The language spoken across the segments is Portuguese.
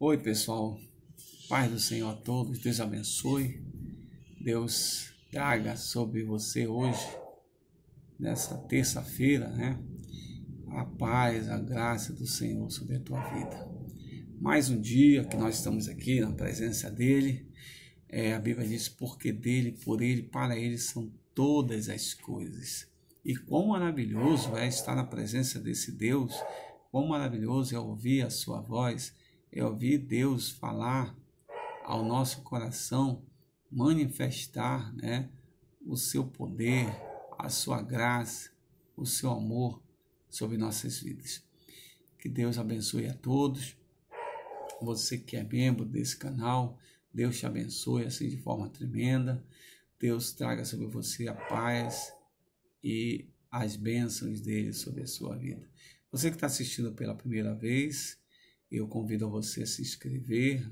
Oi, pessoal. Paz do Senhor a todos. Deus abençoe. Deus traga sobre você hoje, nessa terça-feira, a paz, a graça do Senhor sobre a tua vida. Mais um dia que nós estamos aqui na presença dEle. A Bíblia diz, porque dEle, por Ele, para Ele são todas as coisas. E quão maravilhoso é estar na presença desse Deus, quão maravilhoso é ouvir a sua voz, é ouvir Deus falar ao nosso coração, manifestar, o seu poder, a sua graça, o seu amor sobre nossas vidas. Que Deus abençoe a todos. Você que é membro desse canal, Deus te abençoe assim de forma tremenda. Deus traga sobre você a paz e as bênçãos dele sobre a sua vida. Você que está assistindo pela primeira vez, eu convido você a se inscrever,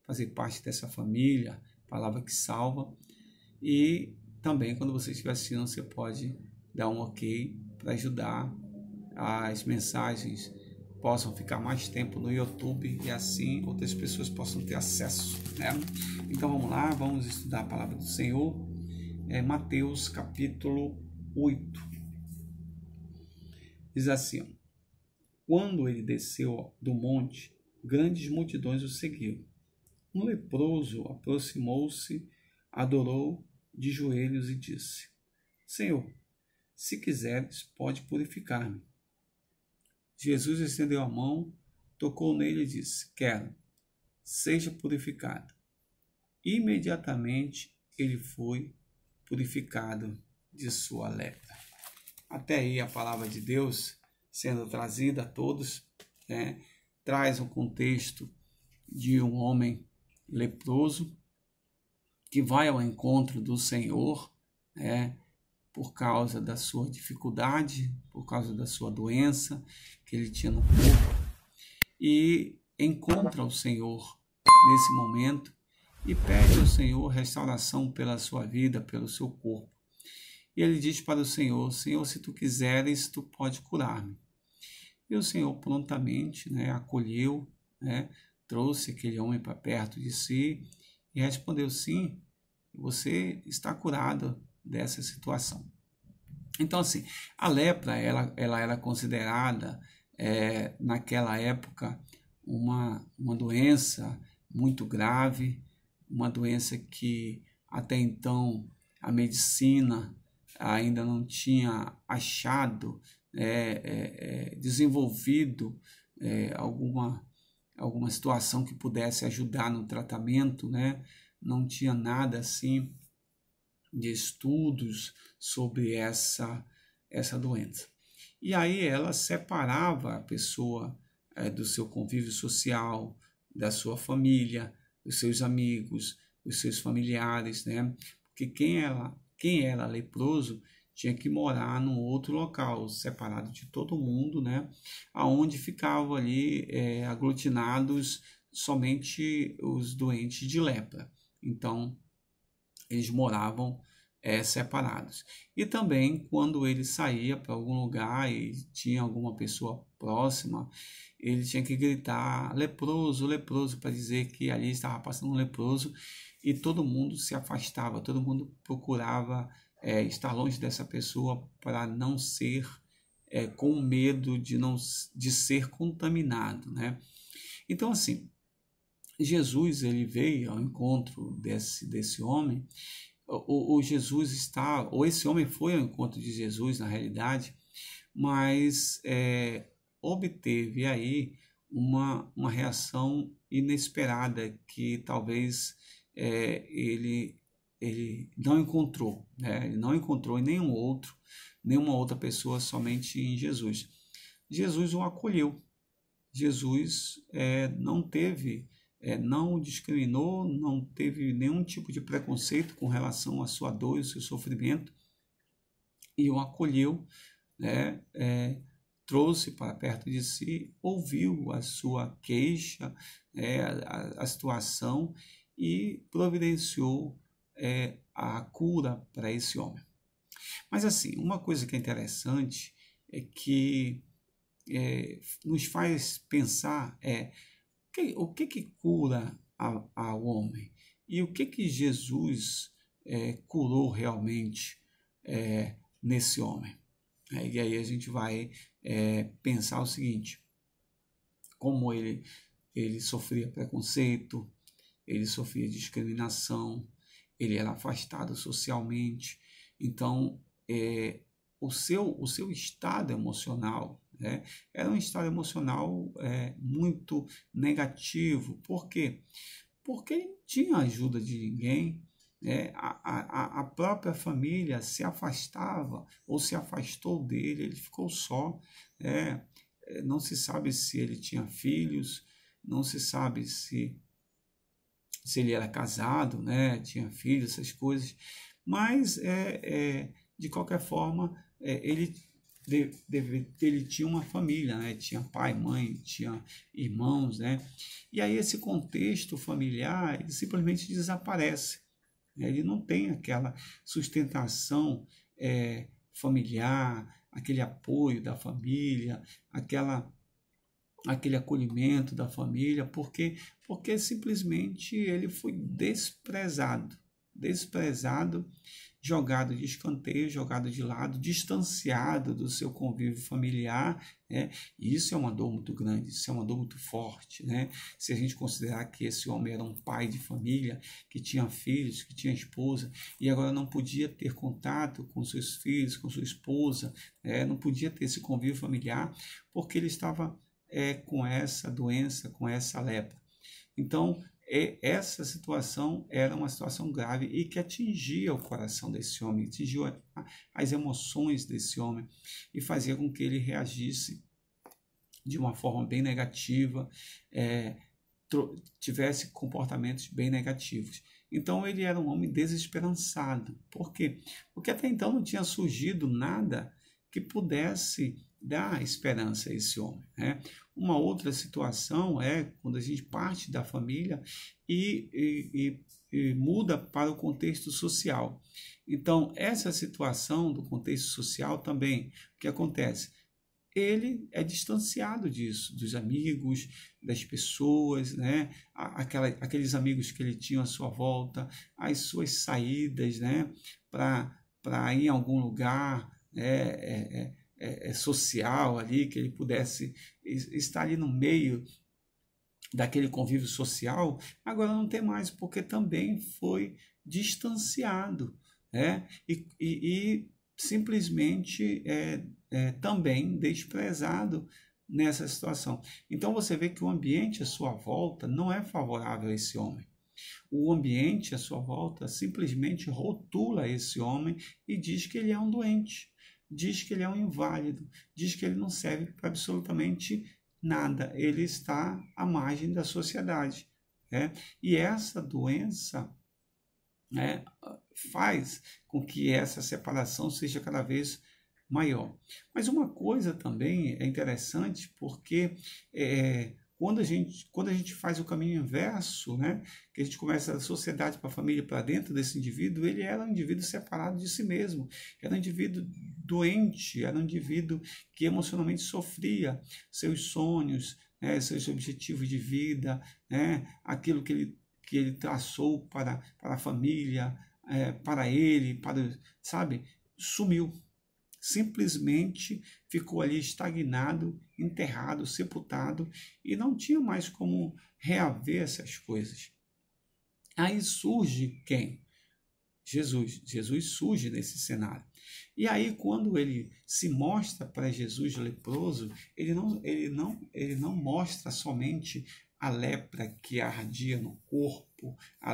fazer parte dessa família, Palavra que Salva. E também, quando você estiver assistindo, você pode dar um ok para ajudar as mensagens possam ficar mais tempo no YouTube e assim outras pessoas possam ter acesso. Então vamos lá, vamos estudar a Palavra do Senhor. Mateus capítulo 8. Diz assim: quando ele desceu do monte, grandes multidões o seguiram. Um leproso aproximou-se, adorou de joelhos e disse: Senhor, se quiseres, pode purificar-me. Jesus estendeu a mão, tocou nele e disse: quero, seja purificado. Imediatamente ele foi purificado de sua lepra. Até aí a palavra de Deus sendo trazida a todos, traz um contexto de um homem leproso que vai ao encontro do Senhor, por causa da sua dificuldade, por causa da sua doença que ele tinha no corpo, e encontra o Senhor nesse momento e pede ao Senhor restauração pela sua vida, pelo seu corpo. E ele diz para o Senhor: Senhor, se tu quiseres, tu pode curar-me. E o Senhor prontamente acolheu, trouxe aquele homem para perto de si e respondeu: sim, você está curado dessa situação. Então, assim, a lepra, ela era considerada, naquela época, uma doença muito grave, uma doença que até então a medicina ainda não tinha achado, desenvolvido alguma situação que pudesse ajudar no tratamento, não tinha nada assim de estudos sobre essa doença. E aí ela separava a pessoa do seu convívio social, da sua família, dos seus amigos, dos seus familiares, porque quem era leproso tinha que morar num outro local, separado de todo mundo, aonde ficavam ali aglutinados somente os doentes de lepra. Então, eles moravam separados. E também, quando ele saía para algum lugar e tinha alguma pessoa próxima, ele tinha que gritar leproso, leproso, para dizer que ali estava passando um leproso, e todo mundo se afastava, todo mundo procurava estar longe dessa pessoa para não ser com medo de ser contaminado, Então, assim, Jesus ele veio ao encontro desse homem. Esse homem foi ao encontro de Jesus na realidade, mas obteve aí uma reação inesperada que talvez ele não encontrou, ele não encontrou em nenhuma outra pessoa, somente em Jesus. Jesus o acolheu. Jesus não discriminou, não teve nenhum tipo de preconceito com relação à sua dor e ao seu sofrimento, e o acolheu, trouxe para perto de si, ouviu a sua queixa, a situação, e providenciou a cura para esse homem. Mas assim, uma coisa que é interessante é que nos faz pensar O que cura ao homem? E o que Jesus curou realmente nesse homem? E aí a gente vai pensar o seguinte: como ele sofria preconceito, ele sofria discriminação, ele era afastado socialmente. Então, o seu estado emocional, né, era um estado emocional muito negativo. Por quê? Porque ele não tinha ajuda de ninguém. A própria família se afastava ou se afastou dele, ele ficou só. Não se sabe se ele tinha filhos, não se sabe se ele era casado, né, tinha filhos, essas coisas, mas de qualquer forma ele tinha uma família, né, tinha pai, mãe, tinha irmãos, né, e aí esse contexto familiar ele simplesmente desaparece, né, ele não tem aquela sustentação familiar, aquele apoio da família, aquele acolhimento da família, porque simplesmente ele foi desprezado, jogado de escanteio, jogado de lado, distanciado do seu convívio familiar, né? E isso é uma dor muito grande, isso é uma dor muito forte, né? Se a gente considerar que esse homem era um pai de família, que tinha filhos, que tinha esposa, e agora não podia ter contato com seus filhos, com sua esposa, não podia ter esse convívio familiar, porque ele estava com essa doença, com essa lepra. Então, essa situação era uma situação grave e que atingia o coração desse homem, atingiu as emoções desse homem e fazia com que ele reagisse de uma forma bem negativa, tivesse comportamentos bem negativos. Então, ele era um homem desesperançado. Por quê? Porque até então não tinha surgido nada que pudesse dar esperança a esse homem, né? Uma outra situação é quando a gente parte da família e muda para o contexto social. Então, essa situação do contexto social também, o que acontece? Ele é distanciado disso, dos amigos, das pessoas, né? Aqueles amigos que ele tinha à sua volta, as suas saídas, né? Para ir em algum lugar, social ali, que ele pudesse estar ali no meio daquele convívio social, agora não tem mais, porque também foi distanciado, né? E simplesmente também desprezado nessa situação. Então você vê que o ambiente à sua volta não é favorável a esse homem. O ambiente à sua volta simplesmente rotula esse homem e diz que ele é um doente, diz que ele é um inválido, diz que ele não serve para absolutamente nada, ele está à margem da sociedade. E essa doença faz com que essa separação seja cada vez maior. Mas uma coisa também é interessante, porque quando a gente faz o caminho inverso, né, que a gente começa da sociedade para a família, para dentro desse indivíduo, ele era um indivíduo separado de si mesmo, era um indivíduo doente, era um indivíduo que emocionalmente sofria seus sonhos, seus objetivos de vida, aquilo que ele traçou para a família, para ele, sabe, sumiu. Simplesmente ficou ali estagnado, enterrado, sepultado e não tinha mais como reaver essas coisas. Aí surge quem? Jesus. Jesus surge nesse cenário. E aí quando ele se mostra para Jesus leproso, ele não mostra somente a lepra que ardia no corpo, a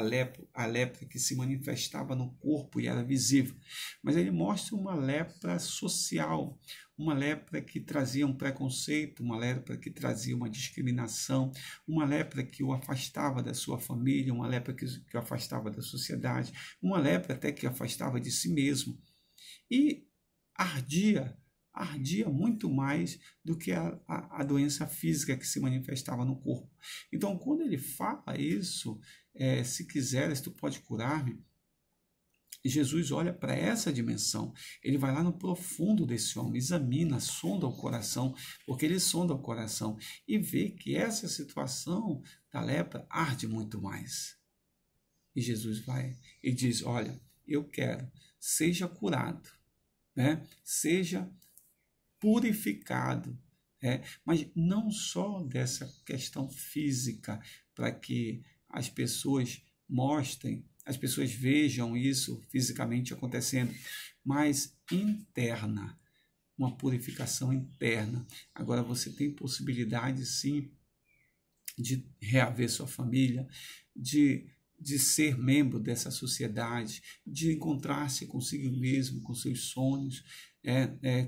lepra que se manifestava no corpo e era visível, mas ele mostra uma lepra social, uma lepra que trazia um preconceito, uma lepra que trazia uma discriminação, uma lepra que o afastava da sua família, uma lepra que o afastava da sociedade, uma lepra até que o afastava de si mesmo. E ardia muito mais do que a doença física que se manifestava no corpo. Então, quando ele fala isso, se quiseres, tu pode curar-me, E Jesus olha para essa dimensão, ele vai lá no profundo desse homem, examina, sonda o coração, porque ele sonda o coração e vê que essa situação da lepra arde muito mais. E Jesus vai e diz, olha, eu quero, seja curado, né? Seja purificado, mas não só dessa questão física, para que as pessoas mostrem, as pessoas vejam isso fisicamente acontecendo, mas interna, uma purificação interna. Agora você tem possibilidade, sim, de reaver sua família, de ser membro dessa sociedade, de encontrar-se consigo mesmo, com seus sonhos,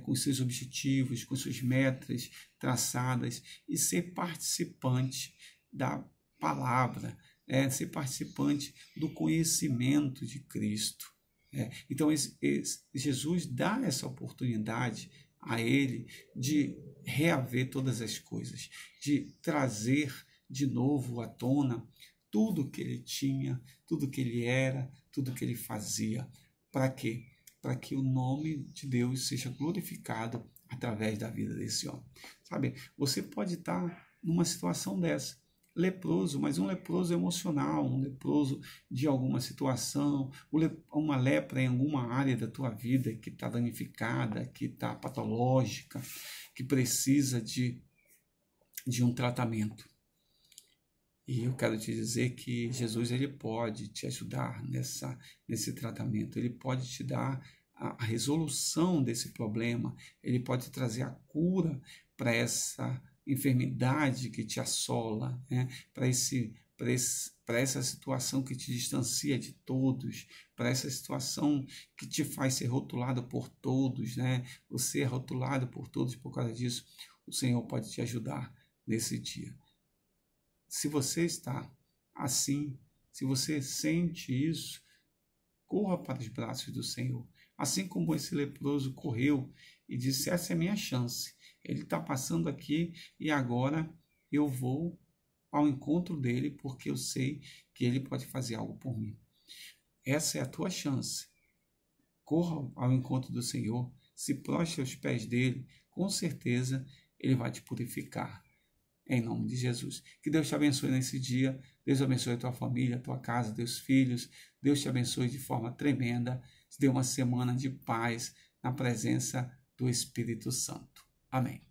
com seus objetivos, com suas metas traçadas e ser participante da palavra, ser participante do conhecimento de Cristo. Então, Jesus dá essa oportunidade a ele de reaver todas as coisas, de trazer de novo à tona tudo que ele tinha, tudo que ele era, tudo que ele fazia. Para quê? Para que o nome de Deus seja glorificado através da vida desse homem. Sabe, você pode estar numa situação dessa, leproso, mas um leproso emocional, um leproso de alguma situação, uma lepra em alguma área da tua vida que está danificada, que está patológica, que precisa de um tratamento. E eu quero te dizer que Jesus ele pode te ajudar nesse tratamento, ele pode te dar a resolução desse problema, ele pode trazer a cura para essa enfermidade que te assola, para essa situação que te distancia de todos, para essa situação que te faz ser rotulado por todos, Você é rotulado por todos por causa disso. O Senhor pode te ajudar nesse dia. Se você está assim, se você sente isso, corra para os braços do Senhor. Assim como esse leproso correu e disse, essa é a minha chance. Ele está passando aqui e agora eu vou ao encontro dele porque eu sei que ele pode fazer algo por mim. Essa é a tua chance. Corra ao encontro do Senhor, se prostre aos pés dele, com certeza ele vai te purificar. Em nome de Jesus. Que Deus te abençoe nesse dia. Deus abençoe a tua família, a tua casa, teus filhos. Deus te abençoe de forma tremenda. Te dê uma semana de paz na presença do Espírito Santo. Amém.